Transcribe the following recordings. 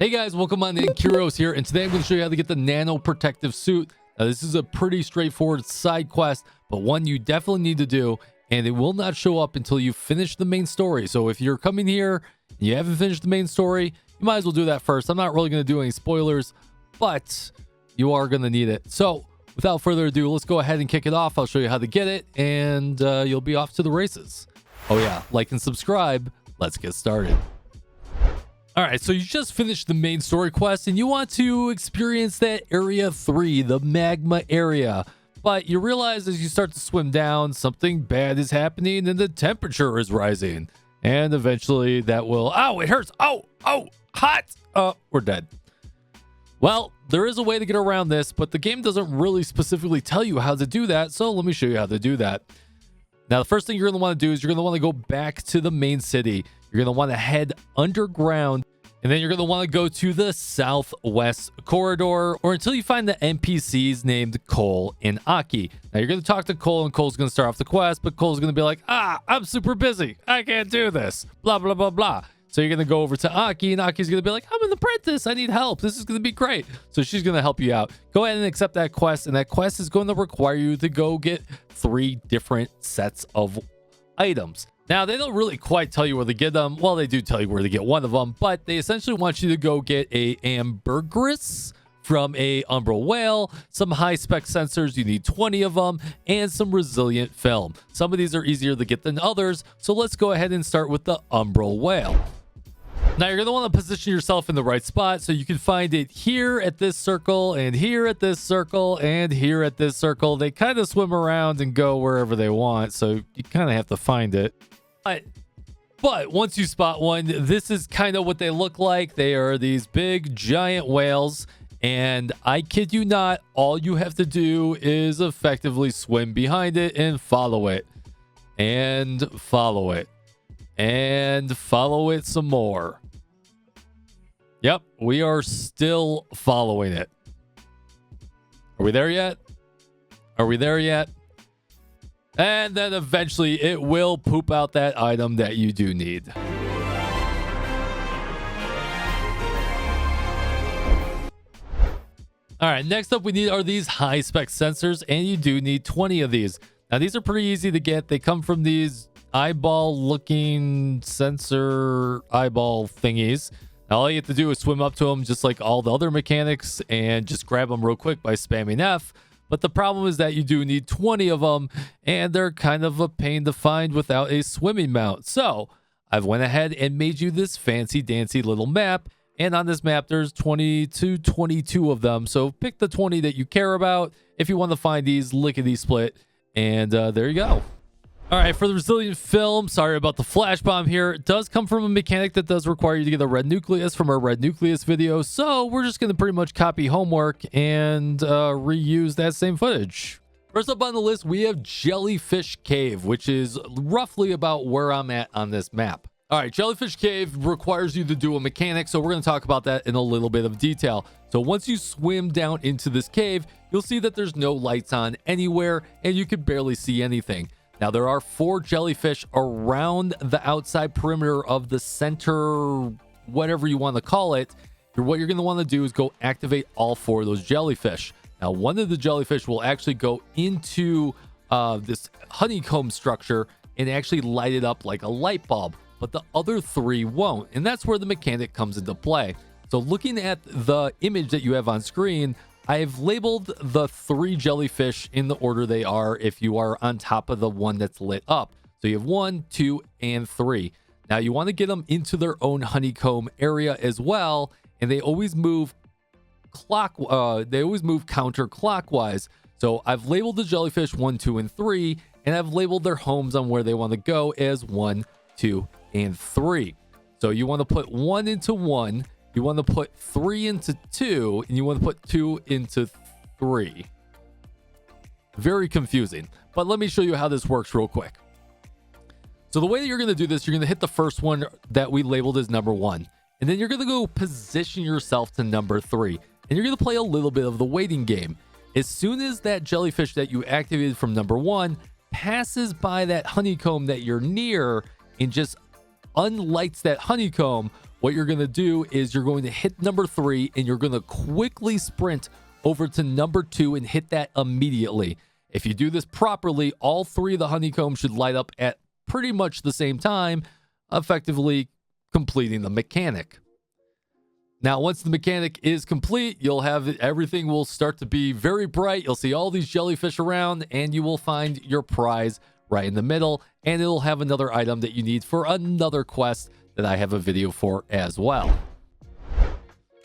Hey guys, welcome on in. Kyrios here, and today I'm going to show you how to get the Nano protective suit. Now this is a pretty straightforward side quest, but one you definitely need to do, and it will not show up until you finish the main story. So if you're coming here and you haven't finished the main story, you might as well do that first. I'm not really going to do any spoilers, but you are going to need it. So without further ado, let's go ahead and kick it off. I'll show you how to get it, and you'll be off to the races. Oh yeah, like and subscribe. Let's get started. All right, so you just finished the main story quest and you want to experience that area 3, the magma area. But you realize as you start to swim down, something bad is happening and the temperature is rising. And eventually that will... Ow, it hurts. Oh, hot. We're dead. Well, there is a way to get around this, but the game doesn't really specifically tell you how to do that. So let me show you how to do that. Now, the first thing you're going to want to do is you're going to want to go back to the main city. You're going to want to head underground, and then you're going to want to go to the southwest corridor, or until you find the NPCs named Cole and Aki. Now, you're going to talk to Cole, and Cole's going to start off the quest, but Cole's going to be like, I'm super busy. I can't do this. Blah, blah, blah, blah. So you're going to go over to Aki, and Aki's going to be like, I'm an apprentice. I need help. This is going to be great. So she's going to help you out. Go ahead and accept that quest, and that quest is going to require you to go get 3 different sets of items. Now, they don't really quite tell you where to get them. Well, they do tell you where to get one of them, but they essentially want you to go get a ambergris from a umbral whale, some high-spec sensors, you need 20 of them, and some resilient film. Some of these are easier to get than others, so let's go ahead and start with the umbral whale. Now, you're going to want to position yourself in the right spot, so you can find it here at this circle, and here at this circle, and here at this circle. They kind of swim around and go wherever they want, so you kind of have to find it. But once you spot one, this is kind of what they look like. They are these big, giant whales, and I kid you not, all you have to do is effectively swim behind it and follow it, and follow it, and follow it some more. Yep, we are still following it. Are we there yet? Are we there yet? And then eventually it will poop out that item that you do need. All right, next up we are these high spec sensors, and you do need 20 of these. Now these are pretty easy to get. They come from these eyeball looking sensor eyeball thingies. Now all you have to do is swim up to them just like all the other mechanics and just grab them real quick by spamming F. But the problem is that you do need 20 of them, and they're kind of a pain to find without a swimming mount. So I've went ahead and made you this fancy dancy little map, and on this map there's 22 of them. So pick the 20 that you care about if you want to find these lickety split, and there you go. All right, for the resilient film, sorry about the flash bomb here. It does come from a mechanic that does require you to get a red nucleus from our red nucleus video. So we're just going to pretty much copy homework and reuse that same footage. First up on the list, we have Jellyfish Cave, which is roughly about where I'm at on this map. All right, Jellyfish Cave requires you to do a mechanic, so we're going to talk about that in a little bit of detail. So once you swim down into this cave, you'll see that there's no lights on anywhere, and you can barely see anything. Now, there are 4 jellyfish around the outside perimeter of the center, whatever you want to call it. What you're going to want to do is go activate all 4 of those jellyfish. Now, one of the jellyfish will actually go into this honeycomb structure and actually light it up like a light bulb, but the other 3 won't. And that's where the mechanic comes into play. So looking at the image that you have on screen, I've labeled the 3 jellyfish in the order they are if you are on top of the one that's lit up. So you have 1, 2, and 3. Now you want to get them into their own honeycomb area as well, and they always move counterclockwise. So I've labeled the jellyfish 1, 2, and 3, and I've labeled their homes on where they want to go as 1, 2, and 3. So you want to put 1 into 1. You want to put 3 into 2, and you want to put 2 into 3. Very confusing, but let me show you how this works real quick. So the way that you're going to do this, you're going to hit the first one that we labeled as number 1, and then you're going to go position yourself to number 3, and you're going to play a little bit of the waiting game. As soon as that jellyfish that you activated from number 1 passes by that honeycomb that you're near and just unlights that honeycomb, what you're going to do is you're going to hit number 3 and you're going to quickly sprint over to number 2 and hit that immediately. If you do this properly, all 3 of the honeycombs should light up at pretty much the same time, effectively completing the mechanic. Now, once the mechanic is complete, you'll have everything will start to be very bright. You'll see all these jellyfish around, and you will find your prize right in the middle, and it'll have another item that you need for another quest that I have a video for as well.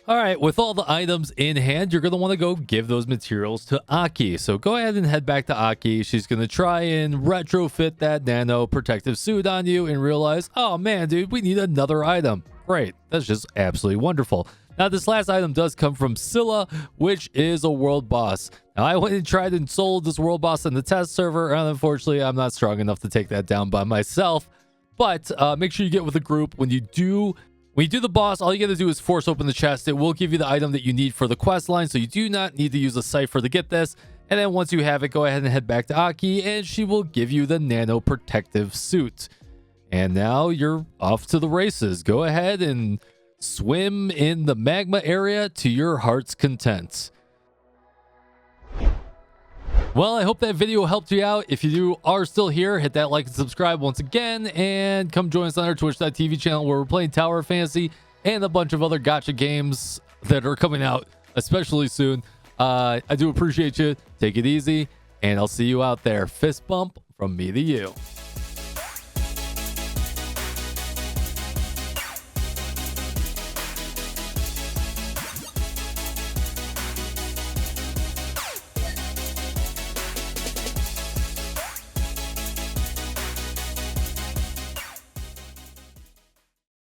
All right, with all the items in hand, you're going to want to go give those materials to Aki. So go ahead and head back to Aki. She's going to try and retrofit that nano protective suit on you and realize, oh man, dude, we need another item. Great. That's just absolutely wonderful. Now, this last item does come from Scylla, which is a world boss. Now, I went and tried and sold this world boss in the test server, and unfortunately, I'm not strong enough to take that down by myself. But make sure you get with a group. When you do the boss, all you got to do is force open the chest. It will give you the item that you need for the quest line, so you do not need to use a cipher to get this. And then once you have it, go ahead and head back to Aki, and she will give you the nano protective suit. And now you're off to the races. Go ahead and swim in the magma area to your heart's content. Well, I hope that video helped you out. If you are still here, hit that like and subscribe once again, and come join us on our twitch.tv channel where we're playing Tower of Fantasy and a bunch of other gacha games that are coming out, especially soon. I do appreciate you. Take it easy, and I'll see you out there. Fist bump from me to you.